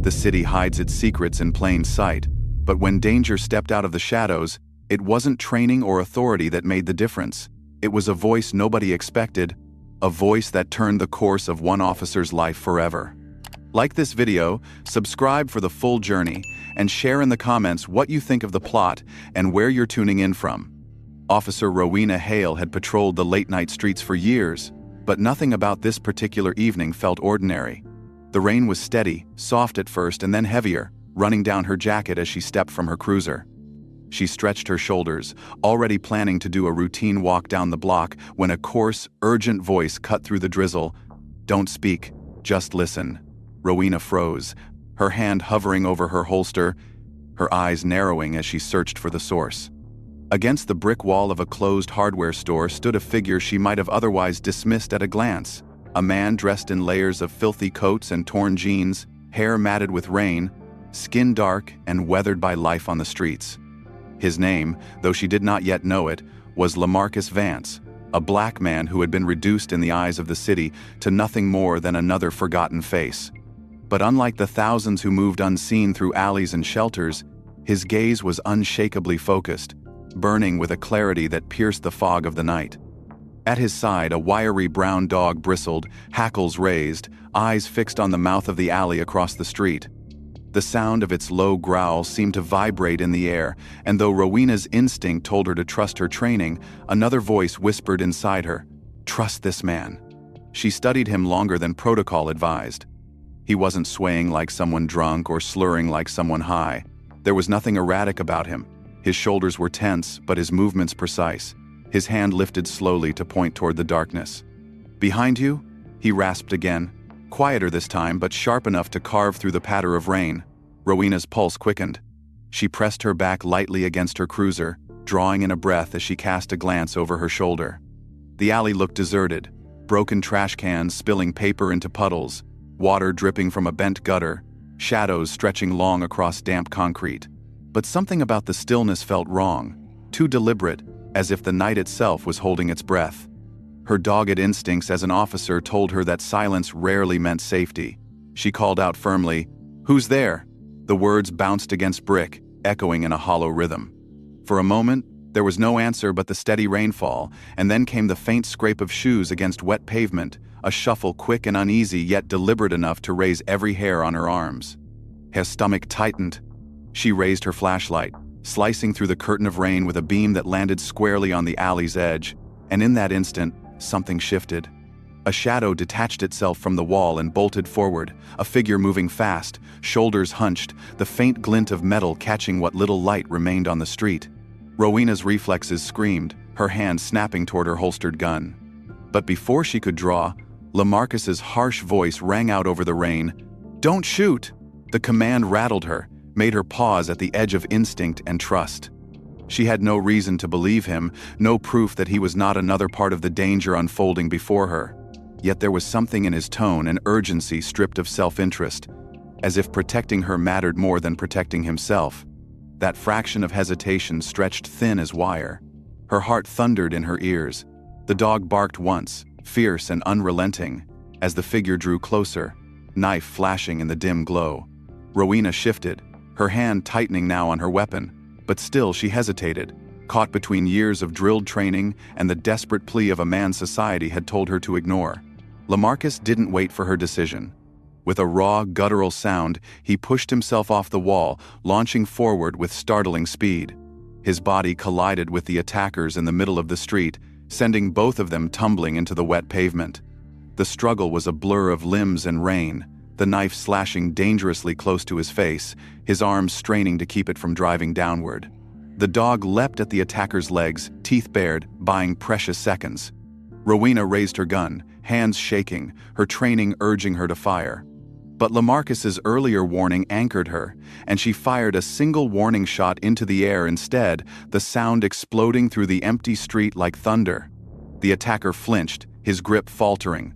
The city hides its secrets in plain sight, but when danger stepped out of the shadows, it wasn't training or authority that made the difference. It was a voice nobody expected, a voice that turned the course of one officer's life forever. Like this video, subscribe for the full journey, and share in the comments what you think of the plot and where you're tuning in from. Officer Rowena Hale had patrolled the late-night streets for years, but nothing about this particular evening felt ordinary. The rain was steady, soft at first and then heavier, running down her jacket as she stepped from her cruiser. She stretched her shoulders, already planning to do a routine walk down the block when a coarse, urgent voice cut through the drizzle. "Don't speak, just listen." Rowena froze, her hand hovering over her holster, her eyes narrowing as she searched for the source. Against the brick wall of a closed hardware store stood a figure she might have otherwise dismissed at a glance. A man dressed in layers of filthy coats and torn jeans, hair matted with rain, skin dark and weathered by life on the streets. His name, though she did not yet know it, was LaMarcus Vance, a black man who had been reduced in the eyes of the city to nothing more than another forgotten face. But unlike the thousands who moved unseen through alleys and shelters, his gaze was unshakably focused, burning with a clarity that pierced the fog of the night. At his side, a wiry brown dog bristled, hackles raised, eyes fixed on the mouth of the alley across the street. The sound of its low growl seemed to vibrate in the air, and though Rowena's instinct told her to trust her training, another voice whispered inside her, "Trust this man." She studied him longer than protocol advised. He wasn't swaying like someone drunk or slurring like someone high. There was nothing erratic about him. His shoulders were tense, but his movements precise. His hand lifted slowly to point toward the darkness. "Behind you?" he rasped again, quieter this time but sharp enough to carve through the patter of rain. Rowena's pulse quickened. She pressed her back lightly against her cruiser, drawing in a breath as she cast a glance over her shoulder. The alley looked deserted, broken trash cans spilling paper into puddles, water dripping from a bent gutter, shadows stretching long across damp concrete. But something about the stillness felt wrong, too deliberate, as if the night itself was holding its breath. Her dogged instincts as an officer told her that silence rarely meant safety. She called out firmly, "Who's there?" The words bounced against brick, echoing in a hollow rhythm. For a moment, there was no answer but the steady rainfall, and then came the faint scrape of shoes against wet pavement, a shuffle quick and uneasy yet deliberate enough to raise every hair on her arms. Her stomach tightened. She raised her flashlight, slicing through the curtain of rain with a beam that landed squarely on the alley's edge, and in that instant, something shifted. A shadow detached itself from the wall and bolted forward, a figure moving fast, shoulders hunched, the faint glint of metal catching what little light remained on the street. Rowena's reflexes screamed, her hand snapping toward her holstered gun. But before she could draw, LaMarcus's harsh voice rang out over the rain, "Don't shoot!" The command rattled her, made her pause at the edge of instinct and trust. She had no reason to believe him, no proof that he was not another part of the danger unfolding before her. Yet there was something in his tone, an urgency stripped of self-interest, as if protecting her mattered more than protecting himself. That fraction of hesitation stretched thin as wire. Her heart thundered in her ears. The dog barked once, fierce and unrelenting, as the figure drew closer, knife flashing in the dim glow. Rowena shifted, her hand tightening now on her weapon, but still she hesitated, caught between years of drilled training and the desperate plea of a man society had told her to ignore. LaMarcus didn't wait for her decision. With a raw, guttural sound, he pushed himself off the wall, launching forward with startling speed. His body collided with the attackers in the middle of the street, sending both of them tumbling into the wet pavement. The struggle was a blur of limbs and rain, the knife slashing dangerously close to his face, his arms straining to keep it from driving downward. The dog leapt at the attacker's legs, teeth bared, buying precious seconds. Rowena raised her gun, hands shaking, her training urging her to fire. But LaMarcus's earlier warning anchored her, and she fired a single warning shot into the air instead, the sound exploding through the empty street like thunder. The attacker flinched, his grip faltering.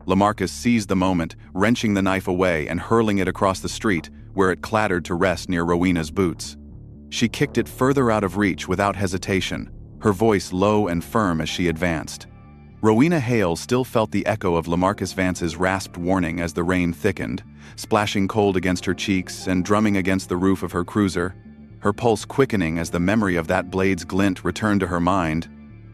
LaMarcus seized the moment, wrenching the knife away and hurling it across the street, where it clattered to rest near Rowena's boots. She kicked it further out of reach without hesitation, her voice low and firm as she advanced. Rowena Hale still felt the echo of LaMarcus Vance's rasped warning as the rain thickened, splashing cold against her cheeks and drumming against the roof of her cruiser, her pulse quickening as the memory of that blade's glint returned to her mind,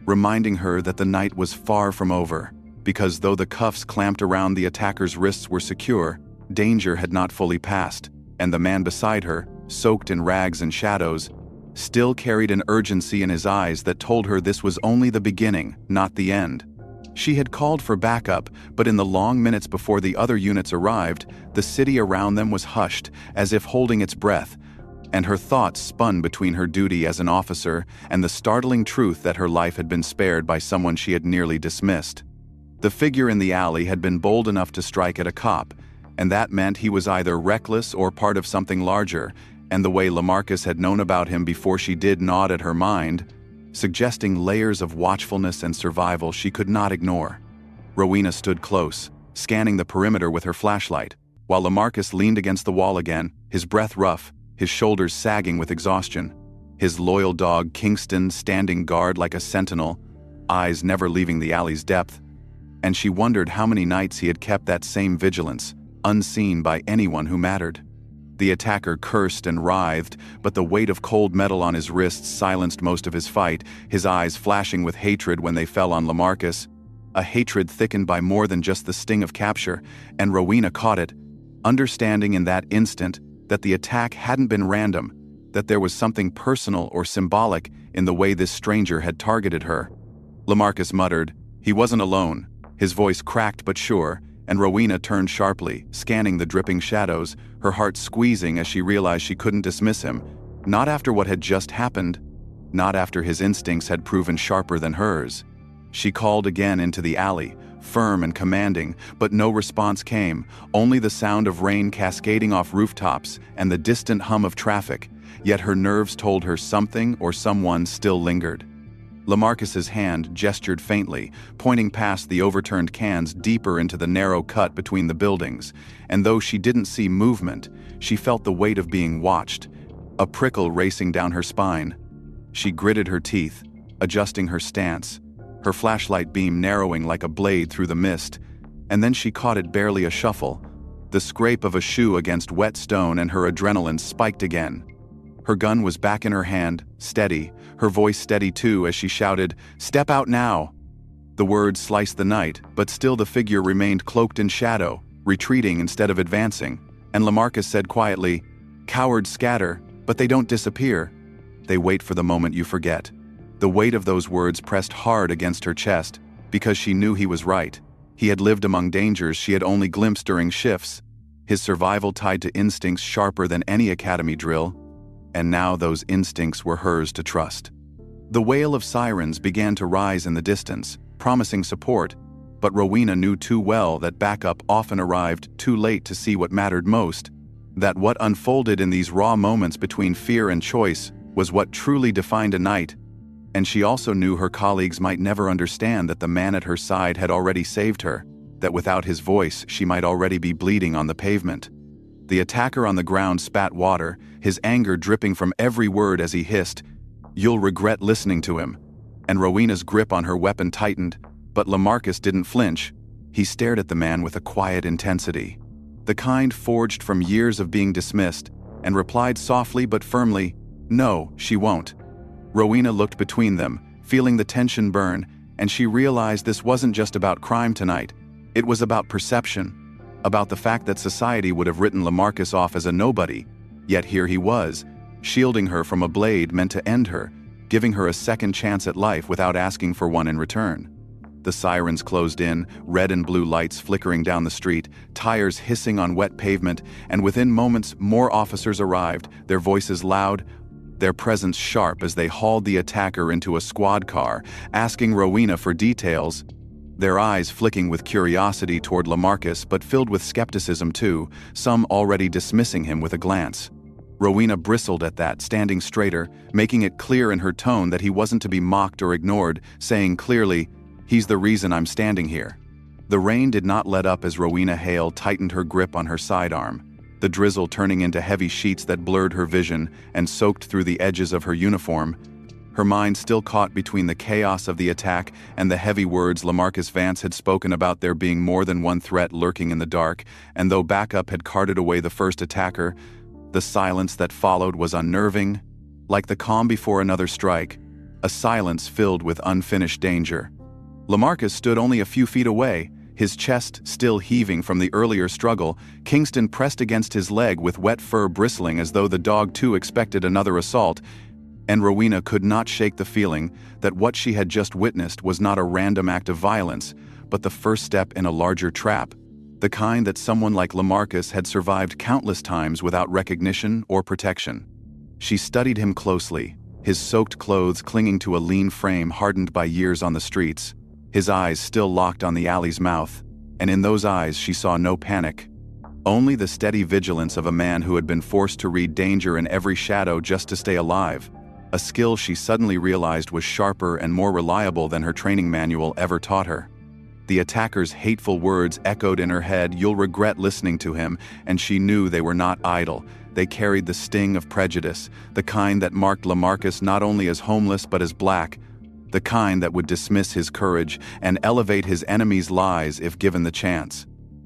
reminding her that the night was far from over, because though the cuffs clamped around the attacker's wrists were secure, danger had not fully passed, and the man beside her, soaked in rags and shadows, still carried an urgency in his eyes that told her this was only the beginning, not the end. She had called for backup, but in the long minutes before the other units arrived, the city around them was hushed, as if holding its breath, and her thoughts spun between her duty as an officer and the startling truth that her life had been spared by someone she had nearly dismissed. The figure in the alley had been bold enough to strike at a cop, and that meant he was either reckless or part of something larger, and the way LaMarcus had known about him before she did gnawed at her mind, suggesting layers of watchfulness and survival she could not ignore. Rowena stood close, scanning the perimeter with her flashlight, while LaMarcus leaned against the wall again, his breath rough, his shoulders sagging with exhaustion, his loyal dog Kingston standing guard like a sentinel, eyes never leaving the alley's depth, and she wondered how many nights he had kept that same vigilance, unseen by anyone who mattered. The attacker cursed and writhed, but the weight of cold metal on his wrists silenced most of his fight, his eyes flashing with hatred when they fell on LaMarcus, a hatred thickened by more than just the sting of capture, and Rowena caught it, understanding in that instant that the attack hadn't been random, that there was something personal or symbolic in the way this stranger had targeted her. LaMarcus muttered. He wasn't alone. His voice cracked but sure, and Rowena turned sharply, scanning the dripping shadows, her heart squeezing as she realized she couldn't dismiss him, not after what had just happened, not after his instincts had proven sharper than hers. She called again into the alley, firm and commanding, but no response came, only the sound of rain cascading off rooftops and the distant hum of traffic, yet her nerves told her something or someone still lingered. LaMarcus's hand gestured faintly, pointing past the overturned cans deeper into the narrow cut between the buildings, and though she didn't see movement, she felt the weight of being watched, a prickle racing down her spine. She gritted her teeth, adjusting her stance, her flashlight beam narrowing like a blade through the mist, and then she caught it barely a shuffle, the scrape of a shoe against wet stone, and her adrenaline spiked again. Her gun was back in her hand, steady, her voice steady too as she shouted, "Step out now!" The words sliced the night, but still the figure remained cloaked in shadow, retreating instead of advancing, and LaMarcus said quietly, "Cowards scatter, but they don't disappear. They wait for the moment you forget." The weight of those words pressed hard against her chest, because she knew he was right. He had lived among dangers she had only glimpsed during shifts, his survival tied to instincts sharper than any academy drill, and now those instincts were hers to trust. The wail of sirens began to rise in the distance, promising support, but Rowena knew too well that backup often arrived too late to see what mattered most, that what unfolded in these raw moments between fear and choice was what truly defined a night, and she also knew her colleagues might never understand that the man at her side had already saved her, that without his voice she might already be bleeding on the pavement. The attacker on the ground spat water, his anger dripping from every word as he hissed, "You'll regret listening to him." And Rowena's grip on her weapon tightened, but LaMarcus didn't flinch. He stared at the man with a quiet intensity, the kind forged from years of being dismissed, and replied softly but firmly, "No, she won't." Rowena looked between them, feeling the tension burn, and she realized this wasn't just about crime tonight. It was about perception, about the fact that society would have written LaMarcus off as a nobody, yet here he was, shielding her from a blade meant to end her, giving her a second chance at life without asking for one in return. The sirens closed in, red and blue lights flickering down the street, tires hissing on wet pavement, and within moments more officers arrived, their voices loud, their presence sharp as they hauled the attacker into a squad car, asking Rowena for details, their eyes flicking with curiosity toward LaMarcus but filled with skepticism too, some already dismissing him with a glance. Rowena bristled at that, standing straighter, making it clear in her tone that he wasn't to be mocked or ignored, saying clearly, "He's the reason I'm standing here." The rain did not let up as Rowena Hale tightened her grip on her sidearm, the drizzle turning into heavy sheets that blurred her vision and soaked through the edges of her uniform. her mind still caught between the chaos of the attack and the heavy words LaMarcus Vance had spoken about there being more than one threat lurking in the dark, and though backup had carted away the first attacker, the silence that followed was unnerving, like the calm before another strike, a silence filled with unfinished danger. LaMarcus stood only a few feet away, his chest still heaving from the earlier struggle. Kingston pressed against his leg with wet fur bristling as though the dog too expected another assault, and Rowena could not shake the feeling that what she had just witnessed was not a random act of violence, but the first step in a larger trap, the kind that someone like LaMarcus had survived countless times without recognition or protection. She studied him closely, his soaked clothes clinging to a lean frame hardened by years on the streets, his eyes still locked on the alley's mouth, and in those eyes she saw no panic, only the steady vigilance of a man who had been forced to read danger in every shadow just to stay alive, a skill she suddenly realized was sharper and more reliable than her training manual ever taught her. The attacker's hateful words echoed in her head, "You'll regret listening to him," and she knew they were not idle. They carried the sting of prejudice, the kind that marked LaMarcus not only as homeless but as black, the kind that would dismiss his courage and elevate his enemy's lies if given the chance.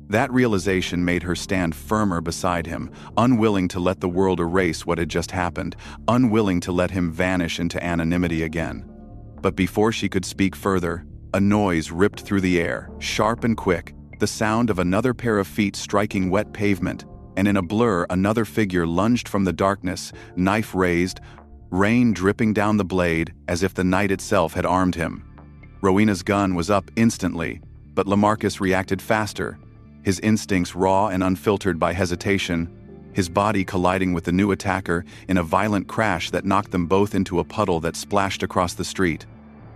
That realization made her stand firmer beside him, unwilling to let the world erase what had just happened, unwilling to let him vanish into anonymity again. But before she could speak further, a noise ripped through the air, sharp and quick, the sound of another pair of feet striking wet pavement, and in a blur another figure lunged from the darkness, knife raised, rain dripping down the blade as if the night itself had armed him. Rowena's gun was up instantly, but LaMarcus reacted faster, his instincts raw and unfiltered by hesitation, his body colliding with the new attacker in a violent crash that knocked them both into a puddle that splashed across the street.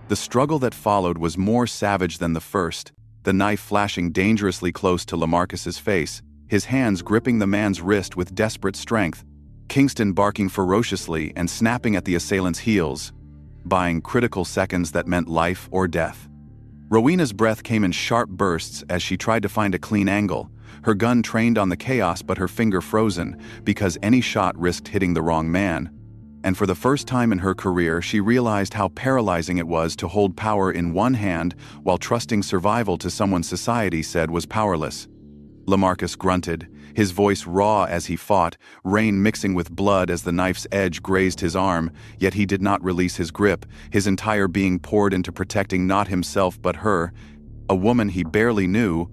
The struggle that followed was more savage than the first, the knife flashing dangerously close to LaMarcus's face, his hands gripping the man's wrist with desperate strength, Kingston barking ferociously and snapping at the assailant's heels, buying critical seconds that meant life or death. Rowena's breath came in sharp bursts as she tried to find a clean angle, her gun trained on the chaos but her finger frozen because any shot risked hitting the wrong man. And for the first time in her career, she realized how paralyzing it was to hold power in one hand while trusting survival to someone society said was powerless. LaMarcus grunted, his voice raw as he fought, rain mixing with blood as the knife's edge grazed his arm, yet he did not release his grip, his entire being poured into protecting not himself but her, a woman he barely knew,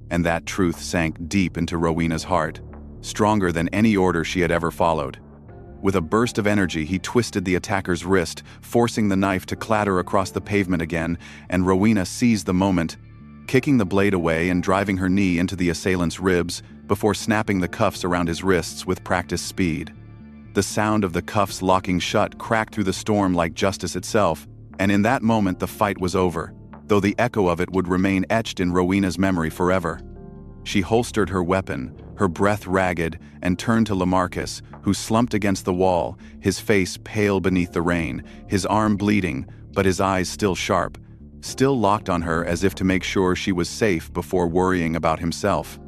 and that truth sank deep into Rowena's heart, stronger than any order she had ever followed. With a burst of energy, he twisted the attacker's wrist, forcing the knife to clatter across the pavement again, and Rowena seized the moment, kicking the blade away and driving her knee into the assailant's ribs before snapping the cuffs around his wrists with practiced speed. The sound of the cuffs locking shut cracked through the storm like justice itself, and in that moment the fight was over, though the echo of it would remain etched in Rowena's memory forever. She holstered her weapon, her breath ragged, and turned to LaMarcus, who slumped against the wall, his face pale beneath the rain, his arm bleeding, but his eyes still sharp, still locked on her as if to make sure she was safe before worrying about himself.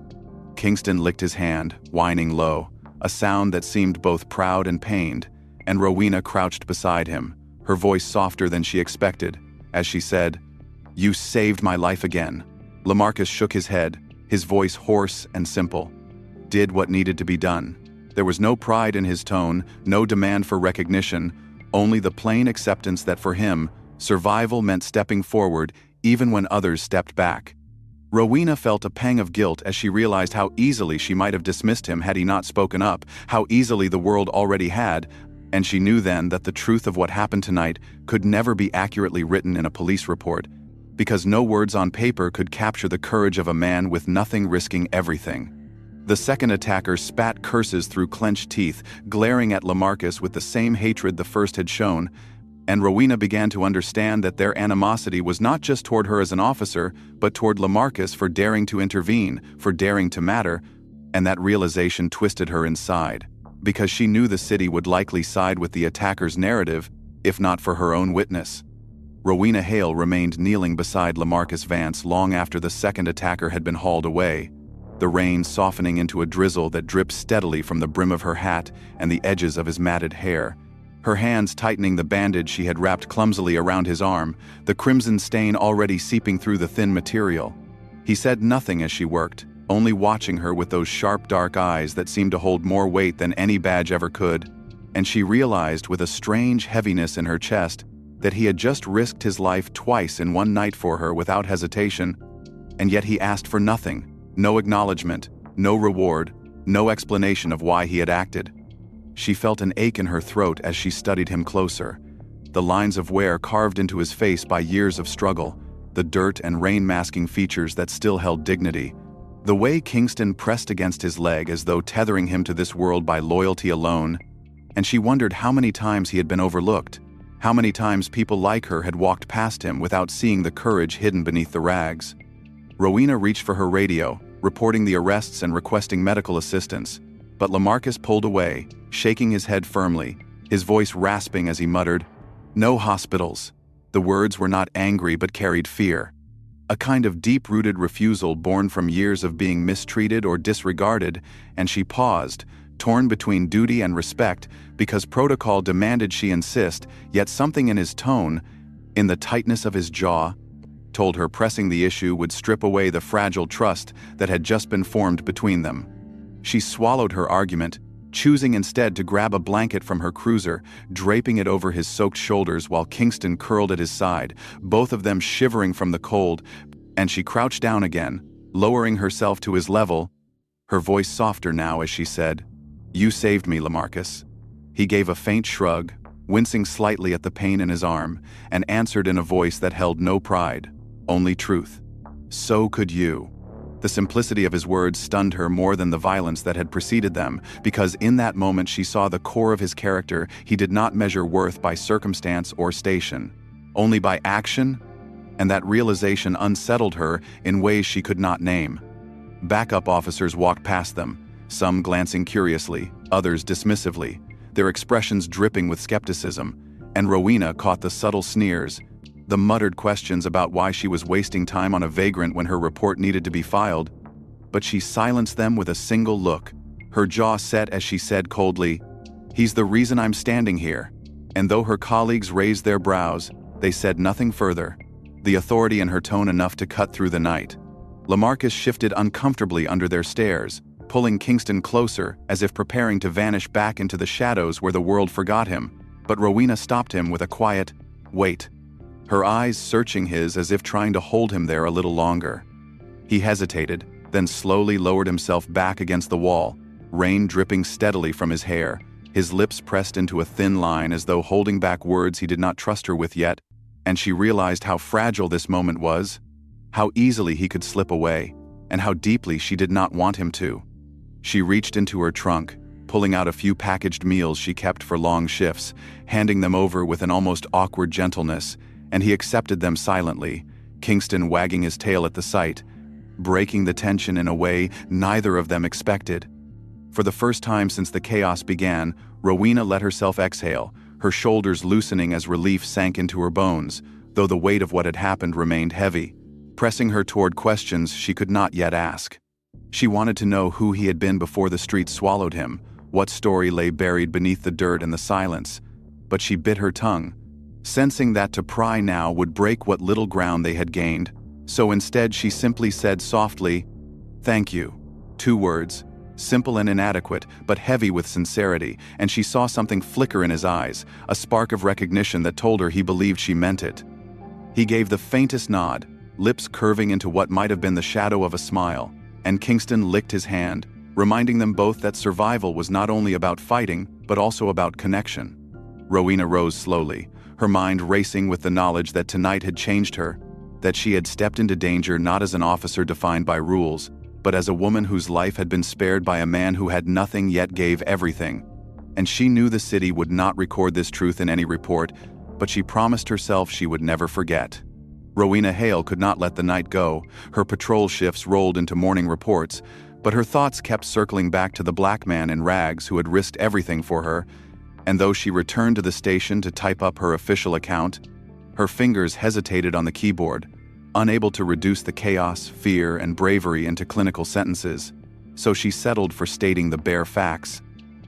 Kingston licked his hand, whining low, a sound that seemed both proud and pained, and Rowena crouched beside him, her voice softer than she expected, as she said, "You saved my life again." LaMarcus shook his head, his voice hoarse and simple. Did what needed to be done. There was no pride in his tone, no demand for recognition, only the plain acceptance that for him, survival meant stepping forward even when others stepped back. Rowena felt a pang of guilt as she realized how easily she might have dismissed him had he not spoken up, how easily the world already had, and she knew then that the truth of what happened tonight could never be accurately written in a police report, because no words on paper could capture the courage of a man with nothing risking everything. The second attacker spat curses through clenched teeth, glaring at LaMarcus with the same hatred the first had shown, and Rowena began to understand that their animosity was not just toward her as an officer, but toward LaMarcus for daring to intervene, for daring to matter, and that realization twisted her inside, because she knew the city would likely side with the attacker's narrative, if not for her own witness. Rowena Hale remained kneeling beside LaMarcus Vance long after the second attacker had been hauled away, the rain softening into a drizzle that dripped steadily from the brim of her hat and the edges of his matted hair, her hands tightening the bandage she had wrapped clumsily around his arm, the crimson stain already seeping through the thin material. He said nothing as she worked, only watching her with those sharp dark eyes that seemed to hold more weight than any badge ever could, and she realized with a strange heaviness in her chest that he had just risked his life twice in one night for her without hesitation, and yet he asked for nothing, no acknowledgement, no reward, no explanation of why he had acted. She felt an ache in her throat as she studied him closer, the lines of wear carved into his face by years of struggle, the dirt and rain-masking features that still held dignity, the way Kingston pressed against his leg as though tethering him to this world by loyalty alone, and she wondered how many times he had been overlooked, how many times people like her had walked past him without seeing the courage hidden beneath the rags. Rowena reached for her radio, reporting the arrests and requesting medical assistance, but Lamarcus pulled away, shaking his head firmly, his voice rasping as he muttered, "No hospitals." The words were not angry but carried fear, a kind of deep-rooted refusal born from years of being mistreated or disregarded, and she paused, torn between duty and respect, because protocol demanded she insist, yet something in his tone, in the tightness of his jaw, told her pressing the issue would strip away the fragile trust that had just been formed between them. She swallowed her argument, choosing instead to grab a blanket from her cruiser, draping it over his soaked shoulders while Kingston curled at his side, both of them shivering from the cold, and she crouched down again, lowering herself to his level, her voice softer now as she said, "You saved me, Lamarcus." He gave a faint shrug, wincing slightly at the pain in his arm, and answered in a voice that held no pride, only truth. "So could you." The simplicity of his words stunned her more than the violence that had preceded them, because in that moment she saw the core of his character. He did not measure worth by circumstance or station, only by action, and that realization unsettled her in ways she could not name. Backup officers walked past them, some glancing curiously, others dismissively, their expressions dripping with skepticism, and Rowena caught the subtle sneers, the muttered questions about why she was wasting time on a vagrant when her report needed to be filed, but she silenced them with a single look, her jaw set as she said coldly, "He's the reason I'm standing here." And though her colleagues raised their brows, they said nothing further, the authority in her tone enough to cut through the night. Lamarcus shifted uncomfortably under their stares, pulling Kingston closer as if preparing to vanish back into the shadows where the world forgot him, but Rowena stopped him with a quiet, "Wait," her eyes searching his as if trying to hold him there a little longer. He hesitated, then slowly lowered himself back against the wall, rain dripping steadily from his hair, his lips pressed into a thin line as though holding back words he did not trust her with yet, and she realized how fragile this moment was, how easily he could slip away, and how deeply she did not want him to. She reached into her trunk, pulling out a few packaged meals she kept for long shifts, handing them over with an almost awkward gentleness, and he accepted them silently, Kingston wagging his tail at the sight, breaking the tension in a way neither of them expected. For the first time since the chaos began, Rowena let herself exhale, her shoulders loosening as relief sank into her bones, though the weight of what had happened remained heavy, pressing her toward questions she could not yet ask. She wanted to know who he had been before the street swallowed him, what story lay buried beneath the dirt and the silence, but she bit her tongue, sensing that to pry now would break what little ground they had gained, so instead she simply said softly, "Thank you." 2 words, simple and inadequate, but heavy with sincerity, and she saw something flicker in his eyes, a spark of recognition that told her he believed she meant it. He gave the faintest nod, lips curving into what might have been the shadow of a smile, and Kingston licked his hand, reminding them both that survival was not only about fighting, but also about connection. Rowena rose slowly, her mind racing with the knowledge that tonight had changed her, that she had stepped into danger not as an officer defined by rules, but as a woman whose life had been spared by a man who had nothing yet gave everything. And she knew the city would not record this truth in any report, but she promised herself she would never forget. Rowena Hale could not let the night go. Her patrol shifts rolled into morning reports, but her thoughts kept circling back to the black man in rags who had risked everything for her, and though she returned to the station to type up her official account, her fingers hesitated on the keyboard, unable to reduce the chaos, fear, and bravery into clinical sentences, so she settled for stating the bare facts.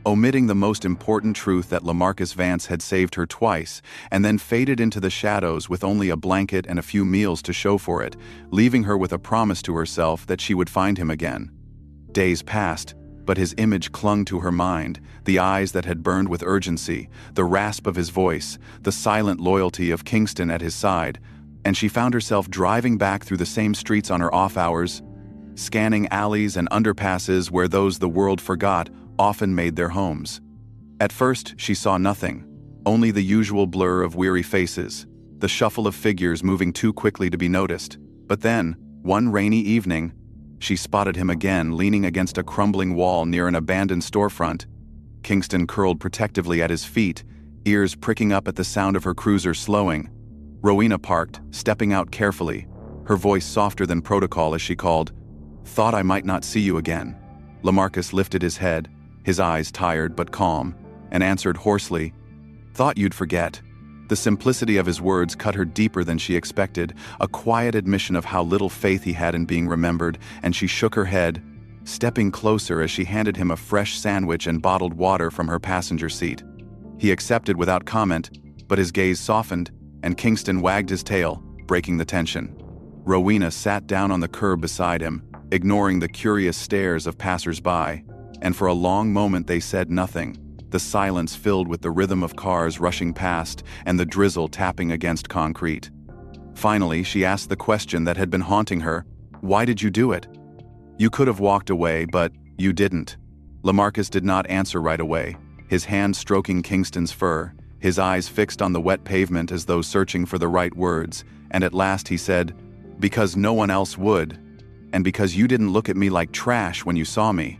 omitting the most important truth that LaMarcus Vance had saved her twice, and then faded into the shadows with only a blanket and a few meals to show for it, leaving her with a promise to herself that she would find him again. Days passed, but his image clung to her mind, the eyes that had burned with urgency, the rasp of his voice, the silent loyalty of Kingston at his side, and she found herself driving back through the same streets on her off hours, scanning alleys and underpasses where those the world forgot often made their homes. At first, she saw nothing, only the usual blur of weary faces, the shuffle of figures moving too quickly to be noticed. But then, one rainy evening, she spotted him again leaning against a crumbling wall near an abandoned storefront. Kingston curled protectively at his feet, ears pricking up at the sound of her cruiser slowing. Rowena parked, stepping out carefully, her voice softer than protocol as she called, "Thought I might not see you again." LaMarcus lifted his head, his eyes tired but calm, and answered hoarsely, "Thought you'd forget." The simplicity of his words cut her deeper than she expected, a quiet admission of how little faith he had in being remembered, and she shook her head, stepping closer as she handed him a fresh sandwich and bottled water from her passenger seat. He accepted without comment, but his gaze softened, and Kingston wagged his tail, breaking the tension. Rowena sat down on the curb beside him, ignoring the curious stares of passers-by, and for a long moment they said nothing, the silence filled with the rhythm of cars rushing past and the drizzle tapping against concrete. Finally, she asked the question that had been haunting her, "Why did you do it?" "You could have walked away, but you didn't." LaMarcus did not answer right away, his hand stroking Kingston's fur, his eyes fixed on the wet pavement as though searching for the right words, and at last he said, "Because no one else would, and because you didn't look at me like trash when you saw me."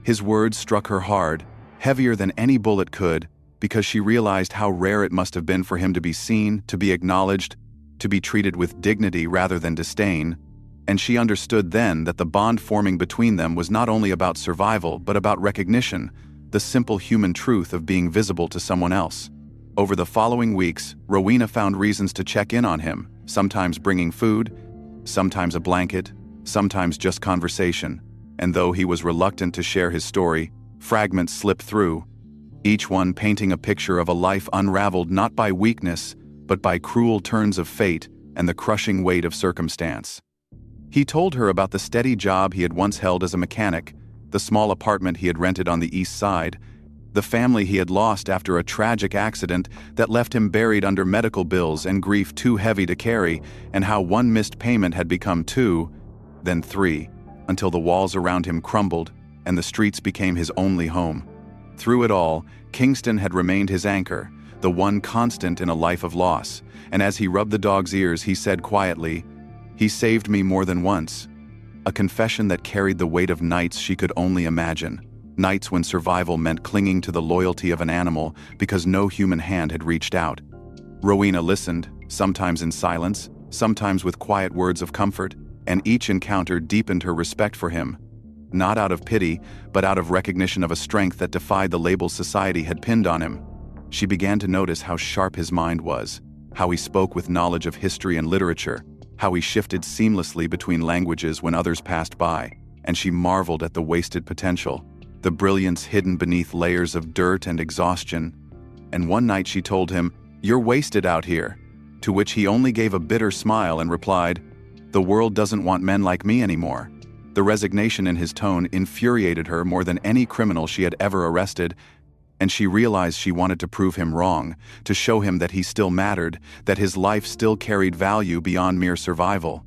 His words struck her hard, heavier than any bullet could, because she realized how rare it must have been for him to be seen, to be acknowledged, to be treated with dignity rather than disdain, and she understood then that the bond forming between them was not only about survival but about recognition, the simple human truth of being visible to someone else. Over the following weeks, Rowena found reasons to check in on him, sometimes bringing food, sometimes a blanket, sometimes just conversation, and though he was reluctant to share his story, fragments slipped through, each one painting a picture of a life unraveled not by weakness, but by cruel turns of fate and the crushing weight of circumstance. He told her about the steady job he had once held as a mechanic, the small apartment he had rented on the east side, the family he had lost after a tragic accident that left him buried under medical bills and grief too heavy to carry, and how one missed payment had become two, then three, until the walls around him crumbled and the streets became his only home. Through it all, Kingston had remained his anchor, the one constant in a life of loss, and as he rubbed the dog's ears, he said quietly, "He saved me more than once." A confession that carried the weight of nights she could only imagine, nights when survival meant clinging to the loyalty of an animal because no human hand had reached out. Rowena listened, sometimes in silence, sometimes with quiet words of comfort, and each encounter deepened her respect for him, not out of pity, but out of recognition of a strength that defied the labels society had pinned on him. She began to notice how sharp his mind was, how he spoke with knowledge of history and literature, how he shifted seamlessly between languages when others passed by, and she marveled at the wasted potential, the brilliance hidden beneath layers of dirt and exhaustion. And one night she told him, "You're wasted out here," to which he only gave a bitter smile and replied, "The world doesn't want men like me anymore." The resignation in his tone infuriated her more than any criminal she had ever arrested, and she realized she wanted to prove him wrong, to show him that he still mattered, that his life still carried value beyond mere survival.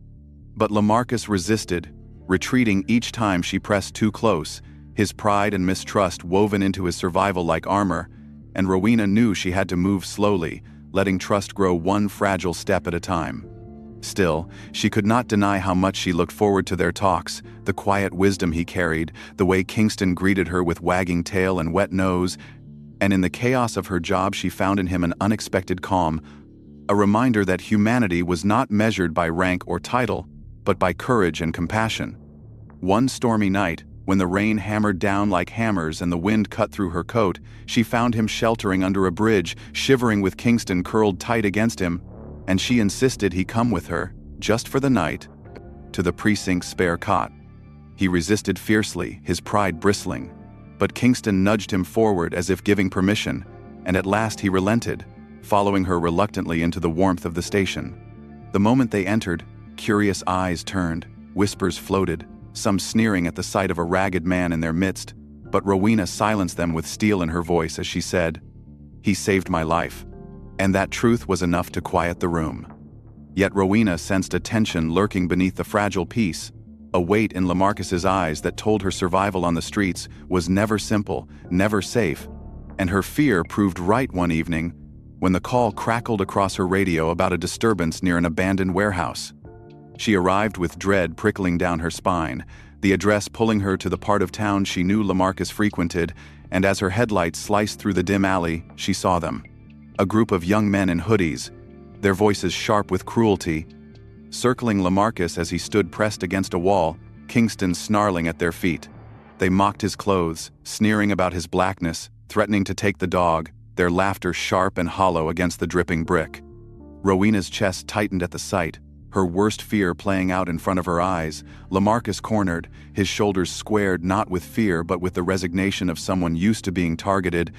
But LaMarcus resisted, retreating each time she pressed too close, his pride and mistrust woven into his survival like armor, and Rowena knew she had to move slowly, letting trust grow one fragile step at a time. Still, she could not deny how much she looked forward to their talks, the quiet wisdom he carried, the way Kingston greeted her with wagging tail and wet nose, and in the chaos of her job she found in him an unexpected calm, a reminder that humanity was not measured by rank or title, but by courage and compassion. One stormy night, when the rain hammered down like hammers and the wind cut through her coat, she found him sheltering under a bridge, shivering with Kingston curled tight against him, and she insisted he come with her, just for the night, to the precinct's spare cot. He resisted fiercely, his pride bristling. But Kingston nudged him forward as if giving permission, and at last he relented, following her reluctantly into the warmth of the station. The moment they entered, curious eyes turned, whispers floated, some sneering at the sight of a ragged man in their midst, but Rowena silenced them with steel in her voice as she said, "He saved my life." And that truth was enough to quiet the room. Yet Rowena sensed a tension lurking beneath the fragile peace, a weight in Lamarcus's eyes that told her survival on the streets was never simple, never safe, and her fear proved right one evening when the call crackled across her radio about a disturbance near an abandoned warehouse. She arrived with dread prickling down her spine, the address pulling her to the part of town she knew Lamarcus frequented, and as her headlights sliced through the dim alley, she saw them. A group of young men in hoodies, their voices sharp with cruelty, circling Lamarcus as he stood pressed against a wall, Kingston snarling at their feet. They mocked his clothes, sneering about his blackness, threatening to take the dog, their laughter sharp and hollow against the dripping brick. Rowena's chest tightened at the sight, her worst fear playing out in front of her eyes. Lamarcus cornered, his shoulders squared not with fear but with the resignation of someone used to being targeted,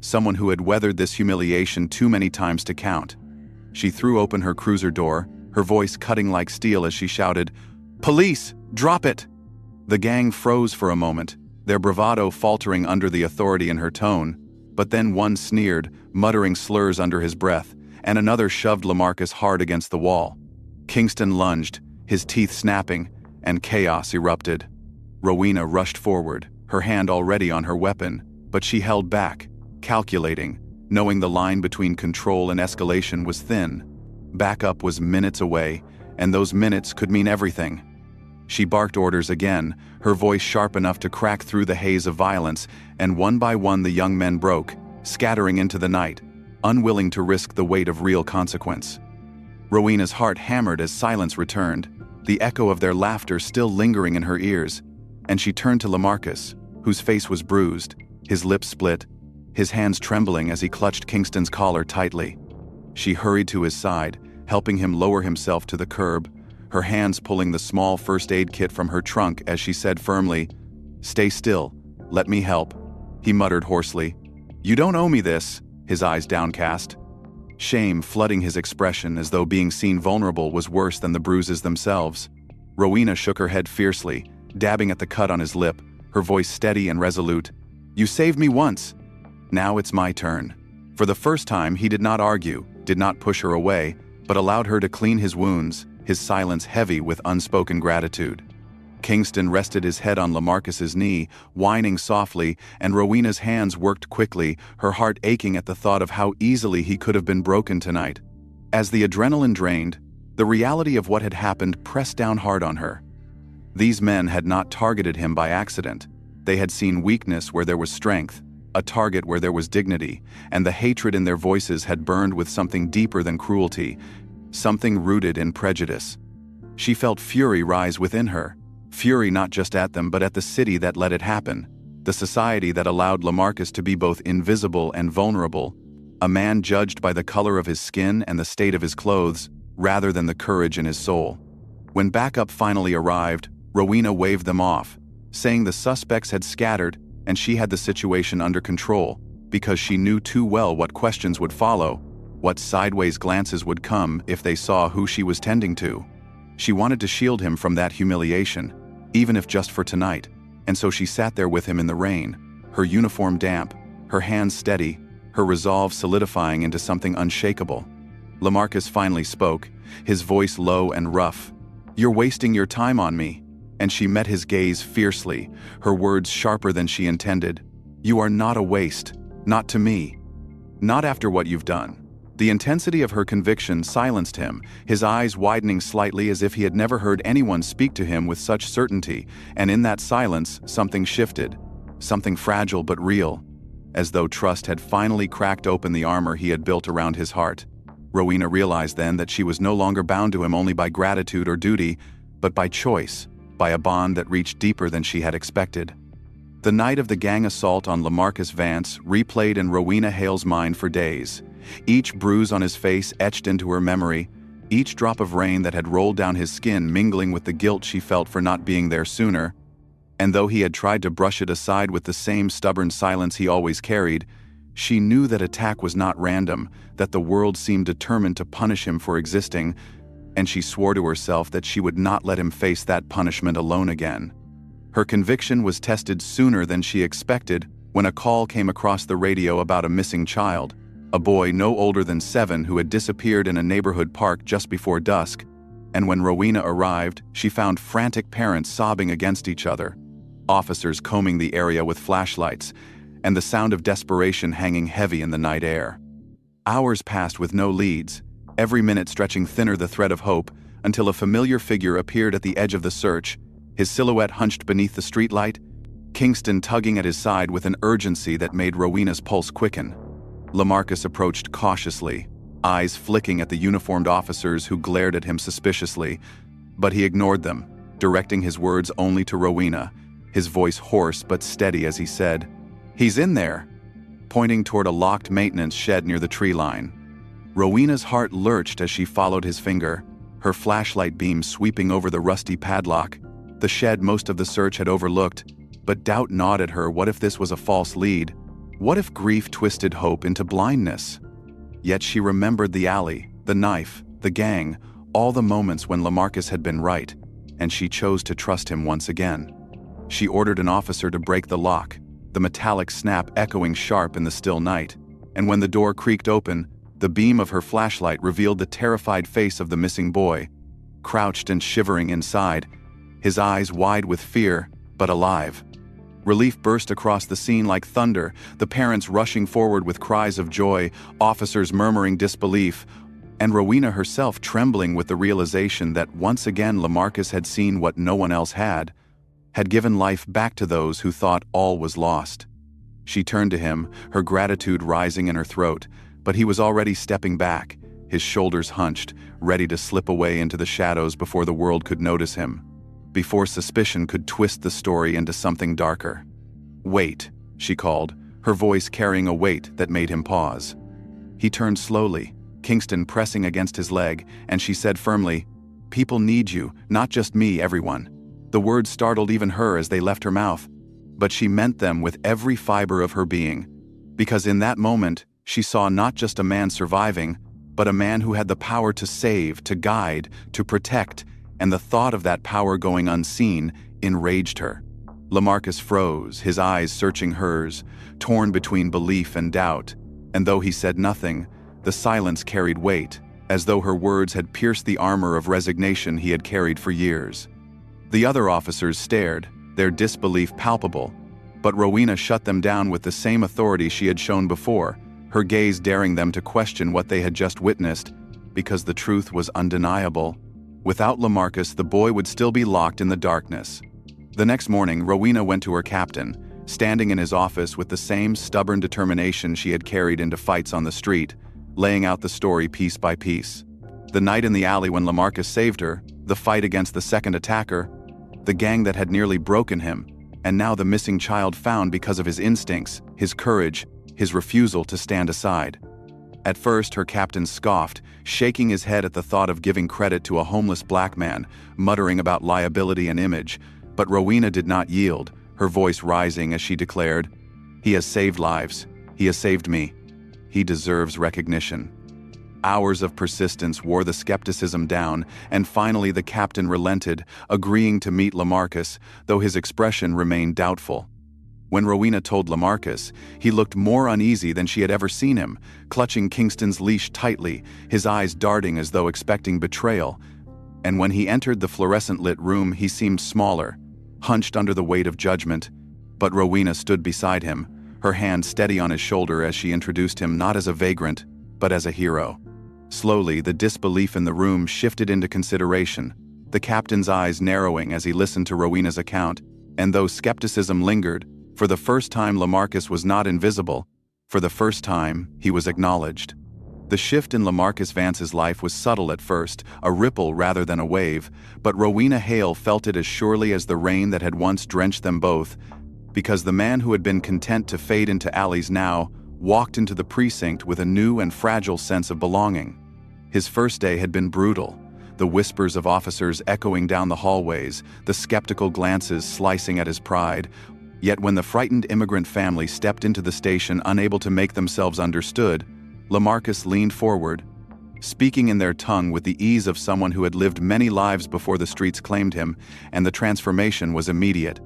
someone who had weathered this humiliation too many times to count. She threw open her cruiser door, her voice cutting like steel as she shouted, "Police! Drop it!" The gang froze for a moment, their bravado faltering under the authority in her tone, but then one sneered, muttering slurs under his breath, and another shoved Lamarcus hard against the wall. Kingston lunged, his teeth snapping, and chaos erupted. Rowena rushed forward, her hand already on her weapon, but she held back, calculating, knowing the line between control and escalation was thin. Backup was minutes away, and those minutes could mean everything. She barked orders again, her voice sharp enough to crack through the haze of violence, and one by one the young men broke, scattering into the night, unwilling to risk the weight of real consequence. Rowena's heart hammered as silence returned, the echo of their laughter still lingering in her ears, and she turned to Lamarcus, whose face was bruised, his lips split, his hands trembling as he clutched Kingston's collar tightly. She hurried to his side, helping him lower himself to the curb, her hands pulling the small first aid kit from her trunk as she said firmly, "Stay still, let me help." He muttered hoarsely, "You don't owe me this," his eyes downcast. Shame flooding his expression as though being seen vulnerable was worse than the bruises themselves. Rowena shook her head fiercely, dabbing at the cut on his lip, her voice steady and resolute. "You saved me once. Now it's my turn." For the first time, he did not argue, did not push her away, but allowed her to clean his wounds, his silence heavy with unspoken gratitude. Kingston rested his head on Lamarcus's knee, whining softly, and Rowena's hands worked quickly, her heart aching at the thought of how easily he could have been broken tonight. As the adrenaline drained, the reality of what had happened pressed down hard on her. These men had not targeted him by accident. They had seen weakness where there was strength, a target where there was dignity, and the hatred in their voices had burned with something deeper than cruelty, something rooted in prejudice. She felt fury rise within her. Fury not just at them but at the city that let it happen, the society that allowed Lamarcus to be both invisible and vulnerable, a man judged by the color of his skin and the state of his clothes, rather than the courage in his soul. When backup finally arrived, Rowena waved them off, saying the suspects had scattered and she had the situation under control, because she knew too well what questions would follow, what sideways glances would come if they saw who she was tending to. She wanted to shield him from that humiliation, even if just for tonight, and so she sat there with him in the rain, her uniform damp, her hands steady, her resolve solidifying into something unshakable. Lamarcus finally spoke, his voice low and rough. "You're wasting your time on me." And she met his gaze fiercely, her words sharper than she intended. "You are not a waste, not to me. Not after what you've done." The intensity of her conviction silenced him, his eyes widening slightly as if he had never heard anyone speak to him with such certainty, and in that silence, something shifted, something fragile but real, as though trust had finally cracked open the armor he had built around his heart. Rowena realized then that she was no longer bound to him only by gratitude or duty, but by choice, by a bond that reached deeper than she had expected. The night of the gang assault on Lamarcus Vance replayed in Rowena Hale's mind for days, each bruise on his face etched into her memory, each drop of rain that had rolled down his skin mingling with the guilt she felt for not being there sooner. And though he had tried to brush it aside with the same stubborn silence he always carried, she knew that attack was not random, that the world seemed determined to punish him for existing, and she swore to herself that she would not let him face that punishment alone again. Her conviction was tested sooner than she expected when a call came across the radio about a missing child, a boy no older than 7 who had disappeared in a neighborhood park just before dusk, and when Rowena arrived, she found frantic parents sobbing against each other, officers combing the area with flashlights, and the sound of desperation hanging heavy in the night air. Hours passed with no leads, every minute stretching thinner the thread of hope, until a familiar figure appeared at the edge of the search, his silhouette hunched beneath the streetlight, Kingston tugging at his side with an urgency that made Rowena's pulse quicken. LaMarcus approached cautiously, eyes flicking at the uniformed officers who glared at him suspiciously, but he ignored them, directing his words only to Rowena, his voice hoarse but steady as he said, "He's in there," pointing toward a locked maintenance shed near the tree line. Rowena's heart lurched as she followed his finger, her flashlight beam sweeping over the rusty padlock, the shed most of the search had overlooked, but doubt gnawed at her. What if this was a false lead? What if grief twisted hope into blindness? Yet she remembered the alley, the knife, the gang, all the moments when LaMarcus had been right, and she chose to trust him once again. She ordered an officer to break the lock, the metallic snap echoing sharp in the still night, and when the door creaked open, the beam of her flashlight revealed the terrified face of the missing boy, crouched and shivering inside, his eyes wide with fear, but alive. Relief burst across the scene like thunder, the parents rushing forward with cries of joy, officers murmuring disbelief, and Rowena herself trembling with the realization that once again LaMarcus had seen what no one else had given life back to those who thought all was lost. She turned to him, her gratitude rising in her throat, but he was already stepping back, his shoulders hunched, ready to slip away into the shadows before the world could notice him, before suspicion could twist the story into something darker. "Wait," she called, her voice carrying a weight that made him pause. He turned slowly, Kingston pressing against his leg, and she said firmly, "People need you, not just me, everyone." The words startled even her as they left her mouth, but she meant them with every fiber of her being, because in that moment, she saw not just a man surviving, but a man who had the power to save, to guide, to protect, and the thought of that power going unseen enraged her. LaMarcus froze, his eyes searching hers, torn between belief and doubt, and though he said nothing, the silence carried weight, as though her words had pierced the armor of resignation he had carried for years. The other officers stared, their disbelief palpable, but Rowena shut them down with the same authority she had shown before, her gaze daring them to question what they had just witnessed, because the truth was undeniable. Without LaMarcus, the boy would still be locked in the darkness. The next morning, Rowena went to her captain, standing in his office with the same stubborn determination she had carried into fights on the street, laying out the story piece by piece. The night in the alley when LaMarcus saved her, the fight against the second attacker, the gang that had nearly broken him, and now the missing child found because of his instincts, his courage, his refusal to stand aside. At first, her captain scoffed, shaking his head at the thought of giving credit to a homeless black man, muttering about liability and image, but Rowena did not yield, her voice rising as she declared, "He has saved lives. He has saved me. He deserves recognition." Hours of persistence wore the skepticism down, and finally the captain relented, agreeing to meet LaMarcus, though his expression remained doubtful. When Rowena told LaMarcus, he looked more uneasy than she had ever seen him, clutching Kingston's leash tightly, his eyes darting as though expecting betrayal. And when he entered the fluorescent-lit room, he seemed smaller, hunched under the weight of judgment, but Rowena stood beside him, her hand steady on his shoulder as she introduced him not as a vagrant, but as a hero. Slowly, the disbelief in the room shifted into consideration, the captain's eyes narrowing as he listened to Rowena's account, and though skepticism lingered, for the first time LaMarcus was not invisible. For the first time, he was acknowledged. The shift in LaMarcus Vance's life was subtle at first, a ripple rather than a wave, but Rowena Hale felt it as surely as the rain that had once drenched them both, because the man who had been content to fade into alleys now walked into the precinct with a new and fragile sense of belonging. His first day had been brutal. the whispers of officers echoing down the hallways, the skeptical glances slicing at his pride. Yet when the frightened immigrant family stepped into the station unable to make themselves understood, Lamarcus leaned forward, speaking in their tongue with the ease of someone who had lived many lives before the streets claimed him, and the transformation was immediate.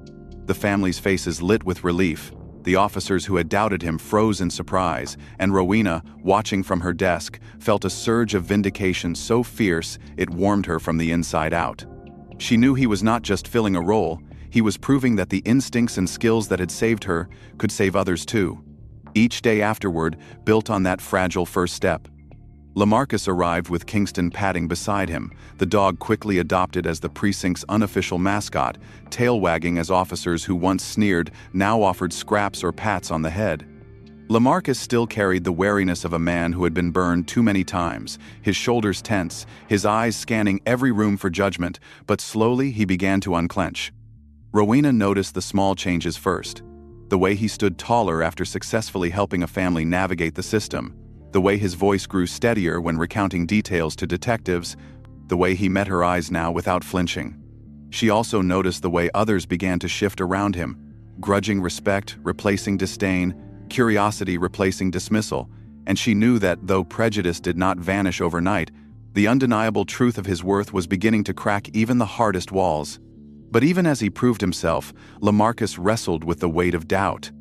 The family's faces lit with relief. The officers who had doubted him froze in surprise, and Rowena, watching from her desk, felt a surge of vindication so fierce it warmed her from the inside out. She knew he was not just filling a role, he was proving that the instincts and skills that had saved her could save others too. Each day afterward built on that fragile first step. Lamarcus arrived with Kingston padding beside him, the dog quickly adopted as the precinct's unofficial mascot, tail wagging as officers who once sneered now offered scraps or pats on the head. Lamarcus still carried the wariness of a man who had been burned too many times, his shoulders tense, his eyes scanning every room for judgment, but slowly he began to unclench. Rowena noticed the small changes first. The way he stood taller after successfully helping a family navigate the system. The way his voice grew steadier when recounting details to detectives, the way he met her eyes now without flinching. She also noticed the way others began to shift around him, grudging respect replacing disdain, curiosity replacing dismissal, and she knew that though prejudice did not vanish overnight, the undeniable truth of his worth was beginning to crack even the hardest walls. But even as he proved himself, Lamarcus wrestled with the weight of doubt.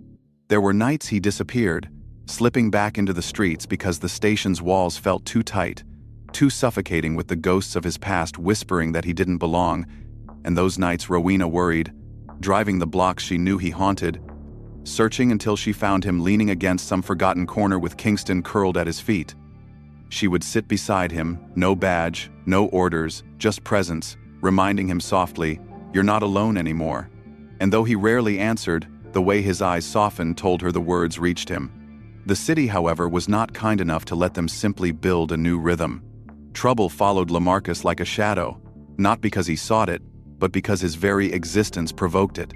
There were nights he disappeared, slipping back into the streets because the station's walls felt too tight, too suffocating with the ghosts of his past whispering that he didn't belong, and those nights Rowena worried, driving the blocks she knew he haunted, searching until she found him leaning against some forgotten corner with Kingston curled at his feet. She would sit beside him, no badge, no orders, just presence, reminding him softly, "You're not alone anymore." And though he rarely answered, the way his eyes softened told her the words reached him. The city, however, was not kind enough to let them simply build a new rhythm. Trouble followed Lamarcus like a shadow, not because he sought it, but because his very existence provoked it.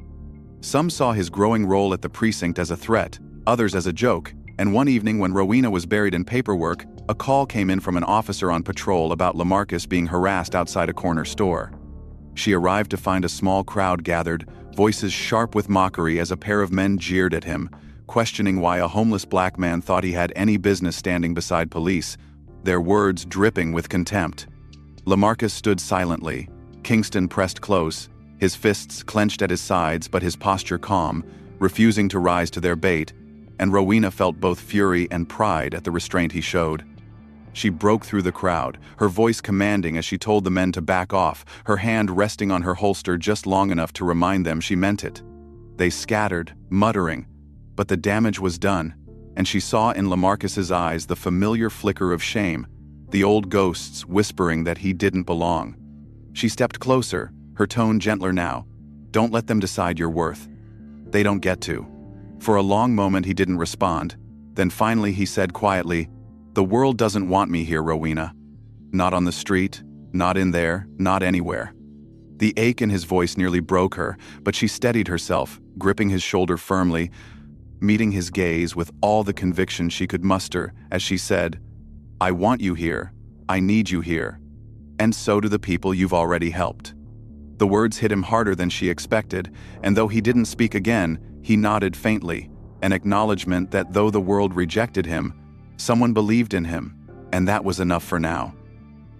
Some saw his growing role at the precinct as a threat, others as a joke, and one evening when Rowena was buried in paperwork, a call came in from an officer on patrol about Lamarcus being harassed outside a corner store. She arrived to find a small crowd gathered, voices sharp with mockery as a pair of men jeered at him, questioning why a homeless black man thought he had any business standing beside police, their words dripping with contempt. Lamarcus stood silently. Kingston pressed close, his fists clenched at his sides but his posture calm, refusing to rise to their bait, and Rowena felt both fury and pride at the restraint he showed. She broke through the crowd, her voice commanding as she told the men to back off, her hand resting on her holster just long enough to remind them she meant it. They scattered, muttering, but the damage was done, and she saw in Lamarcus's eyes the familiar flicker of shame, the old ghosts whispering that he didn't belong. She stepped closer, her tone gentler now. "Don't let them decide your worth. They don't get to." For a long moment he didn't respond. Then finally he said quietly, "The world doesn't want me here, Rowena. Not on the street, not in there, not anywhere." The ache in his voice nearly broke her, but she steadied herself, gripping his shoulder firmly, meeting his gaze with all the conviction she could muster as she said, "I want you here. I need you here. And so do the people you've already helped." The words hit him harder than she expected, and though he didn't speak again, he nodded faintly, an acknowledgement that though the world rejected him, someone believed in him, and that was enough for now.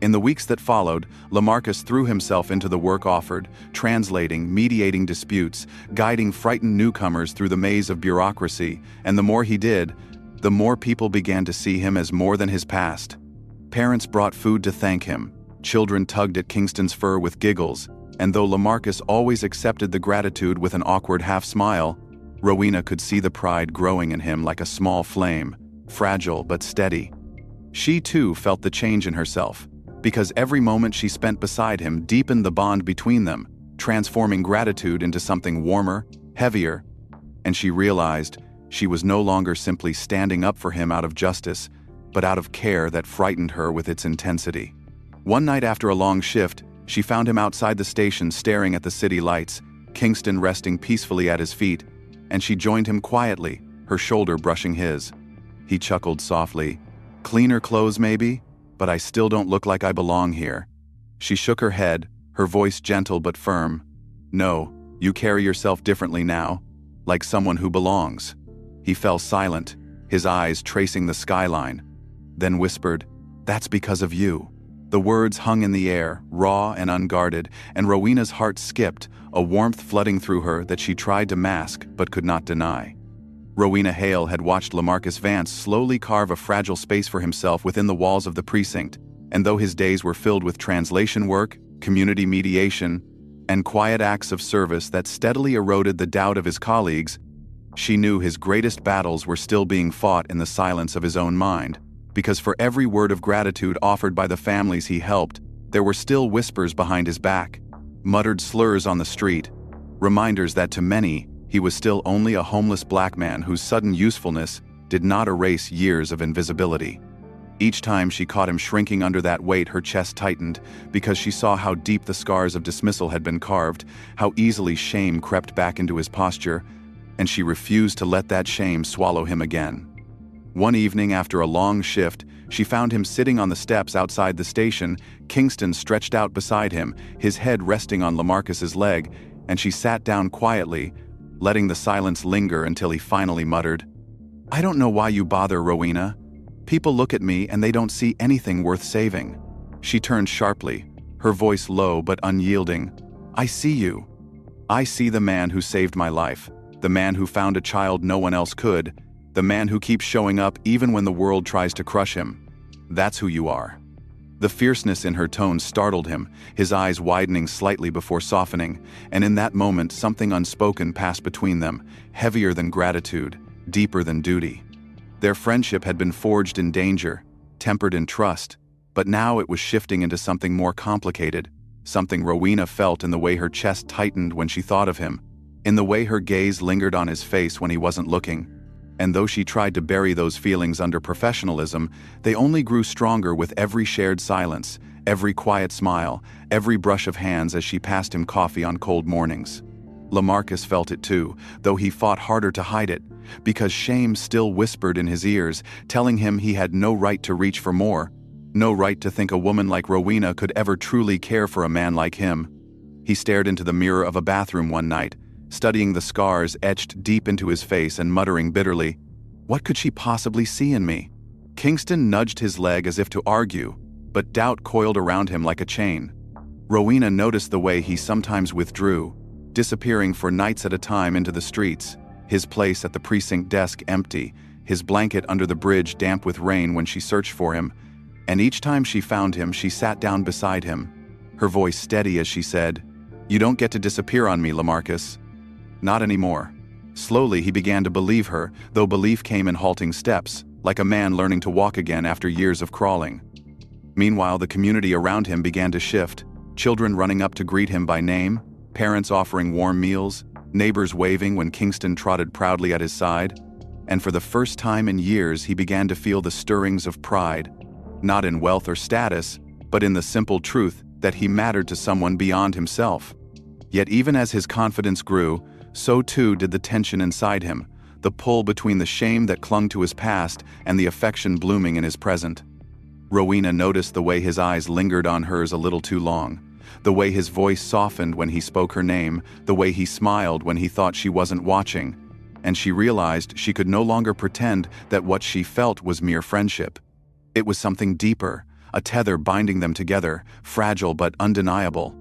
In the weeks that followed, Lamarcus threw himself into the work offered, translating, mediating disputes, guiding frightened newcomers through the maze of bureaucracy, and the more he did, the more people began to see him as more than his past. Parents brought food to thank him, children tugged at Kingston's fur with giggles, and though Lamarcus always accepted the gratitude with an awkward half-smile, Rowena could see the pride growing in him like a small flame, fragile but steady. She too felt the change in herself, because every moment she spent beside him deepened the bond between them, transforming gratitude into something warmer, heavier, and she realized she was no longer simply standing up for him out of justice, but out of care that frightened her with its intensity. One night after a long shift, she found him outside the station staring at the city lights, Kingston resting peacefully at his feet, and she joined him quietly, her shoulder brushing his. He chuckled softly. "Cleaner clothes maybe, but I still don't look like I belong here." She shook her head, her voice gentle but firm. "No, you carry yourself differently now, like someone who belongs." He fell silent, his eyes tracing the skyline, then whispered, "That's because of you." The words hung in the air, raw and unguarded, and Rowena's heart skipped, a warmth flooding through her that she tried to mask but could not deny. Rowena Hale had watched LaMarcus Vance slowly carve a fragile space for himself within the walls of the precinct, and though his days were filled with translation work, community mediation, and quiet acts of service that steadily eroded the doubt of his colleagues, she knew his greatest battles were still being fought in the silence of his own mind, because for every word of gratitude offered by the families he helped, there were still whispers behind his back, muttered slurs on the street, reminders that to many, he was still only a homeless black man whose sudden usefulness did not erase years of invisibility. Each time she caught him shrinking under that weight, her chest tightened, because she saw how deep the scars of dismissal had been carved, how easily shame crept back into his posture, and she refused to let that shame swallow him again. One evening after a long shift, she found him sitting on the steps outside the station, Kingston stretched out beside him, his head resting on LaMarcus's leg, and she sat down quietly, letting the silence linger until he finally muttered, "I don't know why you bother, Rowena. People look at me and they don't see anything worth saving." She turned sharply, her voice low but unyielding. "I see you. I see the man who saved my life, the man who found a child no one else could, the man who keeps showing up even when the world tries to crush him. That's who you are." The fierceness in her tone startled him, his eyes widening slightly before softening, and in that moment something unspoken passed between them, heavier than gratitude, deeper than duty. Their friendship had been forged in danger, tempered in trust, but now it was shifting into something more complicated, something Rowena felt in the way her chest tightened when she thought of him, in the way her gaze lingered on his face when he wasn't looking. And though she tried to bury those feelings under professionalism, they only grew stronger with every shared silence, every quiet smile, every brush of hands as she passed him coffee on cold mornings. LaMarcus felt it too, though he fought harder to hide it, because shame still whispered in his ears, telling him he had no right to reach for more, no right to think a woman like Rowena could ever truly care for a man like him. He stared into the mirror of a bathroom one night, studying the scars etched deep into his face and muttering bitterly, "What could she possibly see in me?" Kingston nudged his leg as if to argue, but doubt coiled around him like a chain. Rowena noticed the way he sometimes withdrew, disappearing for nights at a time into the streets, his place at the precinct desk empty, his blanket under the bridge damp with rain when she searched for him, and each time she found him, she sat down beside him, her voice steady as she said, "You don't get to disappear on me, LaMarcus." Not anymore. Slowly he began to believe her, though belief came in halting steps, like a man learning to walk again after years of crawling. Meanwhile, the community around him began to shift, children running up to greet him by name, parents offering warm meals, neighbors waving when Kingston trotted proudly at his side, and for the first time in years he began to feel the stirrings of pride, not in wealth or status, but in the simple truth that he mattered to someone beyond himself. Yet even as his confidence grew, so too did the tension inside him, the pull between the shame that clung to his past and the affection blooming in his present. Rowena noticed the way his eyes lingered on hers a little too long, the way his voice softened when he spoke her name, the way he smiled when he thought she wasn't watching, and she realized she could no longer pretend that what she felt was mere friendship. It was something deeper, a tether binding them together, fragile but undeniable.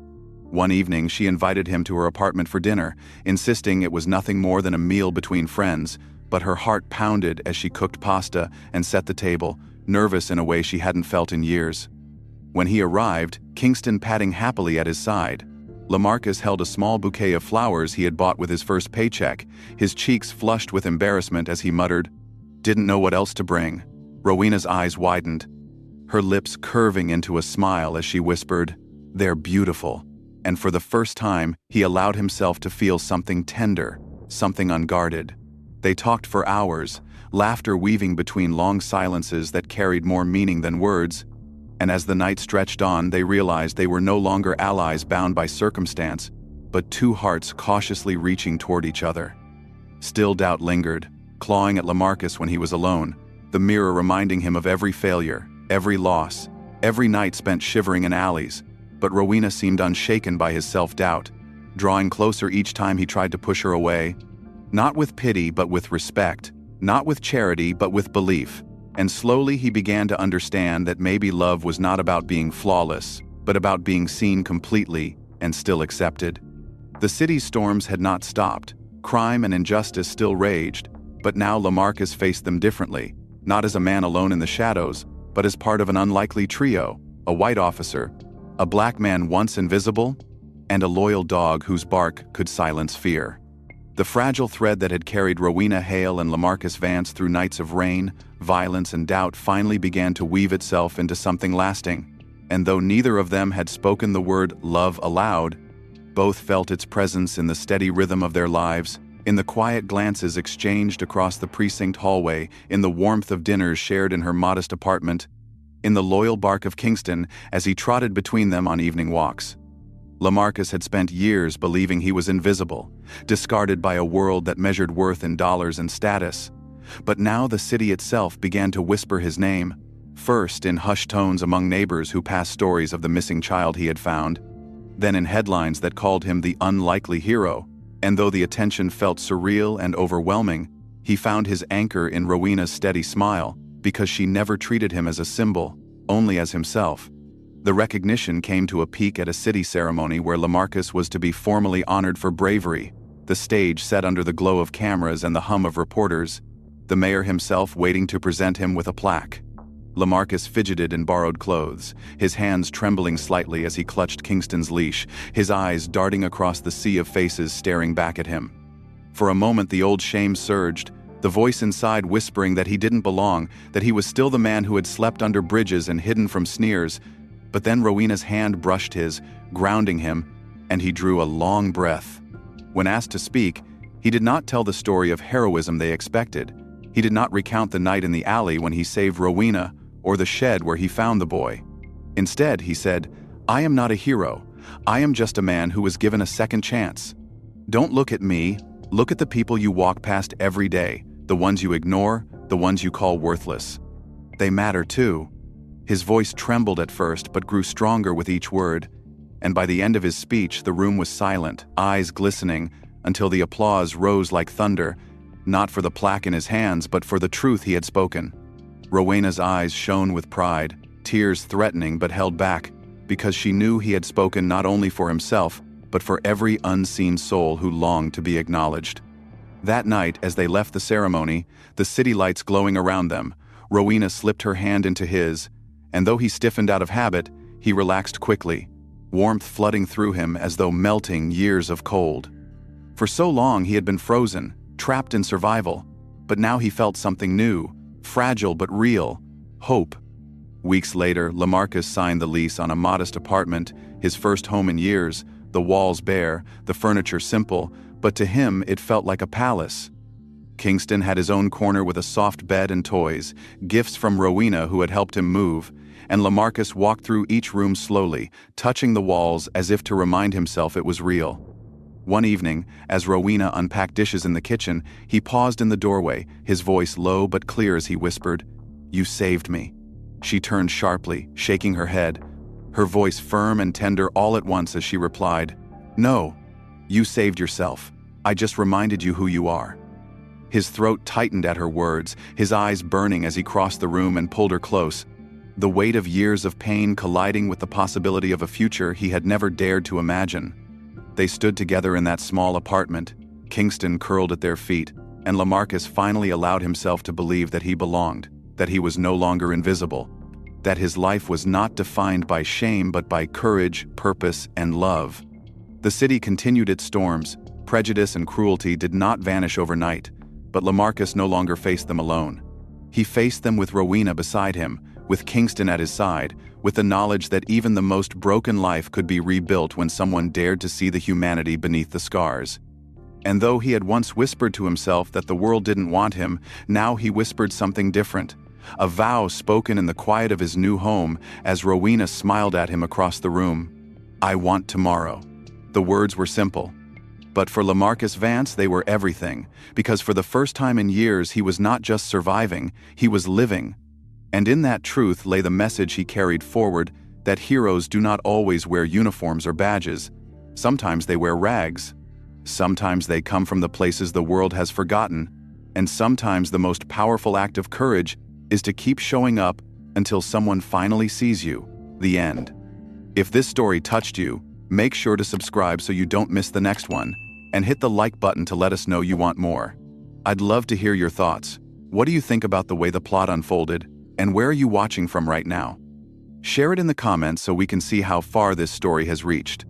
One evening she invited him to her apartment for dinner, insisting it was nothing more than a meal between friends, but her heart pounded as she cooked pasta and set the table, nervous in a way she hadn't felt in years. When he arrived, Kingston patting happily at his side, LaMarcus held a small bouquet of flowers he had bought with his first paycheck, his cheeks flushed with embarrassment as he muttered, "Didn't know what else to bring." Rowena's eyes widened, her lips curving into a smile as she whispered, "They're beautiful." And for the first time, he allowed himself to feel something tender, something unguarded. They talked for hours, laughter weaving between long silences that carried more meaning than words, and as the night stretched on, they realized they were no longer allies bound by circumstance, but two hearts cautiously reaching toward each other. Still doubt lingered, clawing at LaMarcus when he was alone, the mirror reminding him of every failure, every loss, every night spent shivering in alleys, but Rowena seemed unshaken by his self-doubt, drawing closer each time he tried to push her away. Not with pity, but with respect. Not with charity, but with belief. And slowly he began to understand that maybe love was not about being flawless, but about being seen completely and still accepted. The city's storms had not stopped. Crime and injustice still raged, but now Lamarcus faced them differently, not as a man alone in the shadows, but as part of an unlikely trio: a white officer, a black man once invisible, and a loyal dog whose bark could silence fear. The fragile thread that had carried Rowena Hale and Lamarcus Vance through nights of rain, violence, and doubt finally began to weave itself into something lasting. And though neither of them had spoken the word love aloud, both felt its presence in the steady rhythm of their lives, in the quiet glances exchanged across the precinct hallway, in the warmth of dinners shared in her modest apartment, in the loyal bark of Kingston as he trotted between them on evening walks. Lamarcus had spent years believing he was invisible, discarded by a world that measured worth in dollars and status. But now the city itself began to whisper his name, first in hushed tones among neighbors who passed stories of the missing child he had found, then in headlines that called him the unlikely hero. And though the attention felt surreal and overwhelming, he found his anchor in Rowena's steady smile, because she never treated him as a symbol, only as himself. The recognition came to a peak at a city ceremony where Lamarcus was to be formally honored for bravery, the stage set under the glow of cameras and the hum of reporters, the mayor himself waiting to present him with a plaque. Lamarcus fidgeted in borrowed clothes, his hands trembling slightly as he clutched Kingston's leash, his eyes darting across the sea of faces staring back at him. For a moment the old shame surged, the voice inside whispering that he didn't belong, that he was still the man who had slept under bridges and hidden from sneers. But then Rowena's hand brushed his, grounding him, and he drew a long breath. When asked to speak, he did not tell the story of heroism they expected. He did not recount the night in the alley when he saved Rowena, or the shed where he found the boy. Instead, he said, "I am not a hero. I am just a man who was given a second chance. Don't look at me, look at the people you walk past every day, the ones you ignore, the ones you call worthless. They matter too." His voice trembled at first but grew stronger with each word, and by the end of his speech the room was silent, eyes glistening, until the applause rose like thunder, not for the plaque in his hands but for the truth he had spoken. Rowena's eyes shone with pride, tears threatening but held back, because she knew he had spoken not only for himself, but for every unseen soul who longed to be acknowledged. That night, as they left the ceremony, the city lights glowing around them, Rowena slipped her hand into his, and though he stiffened out of habit, he relaxed quickly, warmth flooding through him as though melting years of cold. For so long he had been frozen, trapped in survival, but now he felt something new, fragile but real: hope. Weeks later, Lamarcus signed the lease on a modest apartment, his first home in years, the walls bare, the furniture simple, but to him it felt like a palace. Kingston had his own corner with a soft bed and toys, gifts from Rowena who had helped him move, and Lamarcus walked through each room slowly, touching the walls as if to remind himself it was real. One evening, as Rowena unpacked dishes in the kitchen, he paused in the doorway, his voice low but clear as he whispered, "You saved me." She turned sharply, shaking her head, her voice firm and tender all at once as she replied, "No, you saved yourself. I just reminded you who you are." His throat tightened at her words, his eyes burning as he crossed the room and pulled her close, the weight of years of pain colliding with the possibility of a future he had never dared to imagine. They stood together in that small apartment, Kingston curled at their feet, and Lamarcus finally allowed himself to believe that he belonged, that he was no longer invisible, that his life was not defined by shame but by courage, purpose, and love. The city continued its storms. Prejudice and cruelty did not vanish overnight, but Lamarcus no longer faced them alone. He faced them with Rowena beside him, with Kingston at his side, with the knowledge that even the most broken life could be rebuilt when someone dared to see the humanity beneath the scars. And though he had once whispered to himself that the world didn't want him, now he whispered something different, a vow spoken in the quiet of his new home as Rowena smiled at him across the room. "I want tomorrow." The words were simple, but for Lamarcus Vance they were everything, because for the first time in years he was not just surviving, he was living. And in that truth lay the message he carried forward, that heroes do not always wear uniforms or badges. Sometimes they wear rags. Sometimes they come from the places the world has forgotten. And sometimes the most powerful act of courage is to keep showing up until someone finally sees you. The end. If this story touched you, make sure to subscribe so you don't miss the next one, and hit the like button to let us know you want more. I'd love to hear your thoughts. What do you think about the way the plot unfolded, and where are you watching from right now? Share it in the comments so we can see how far this story has reached.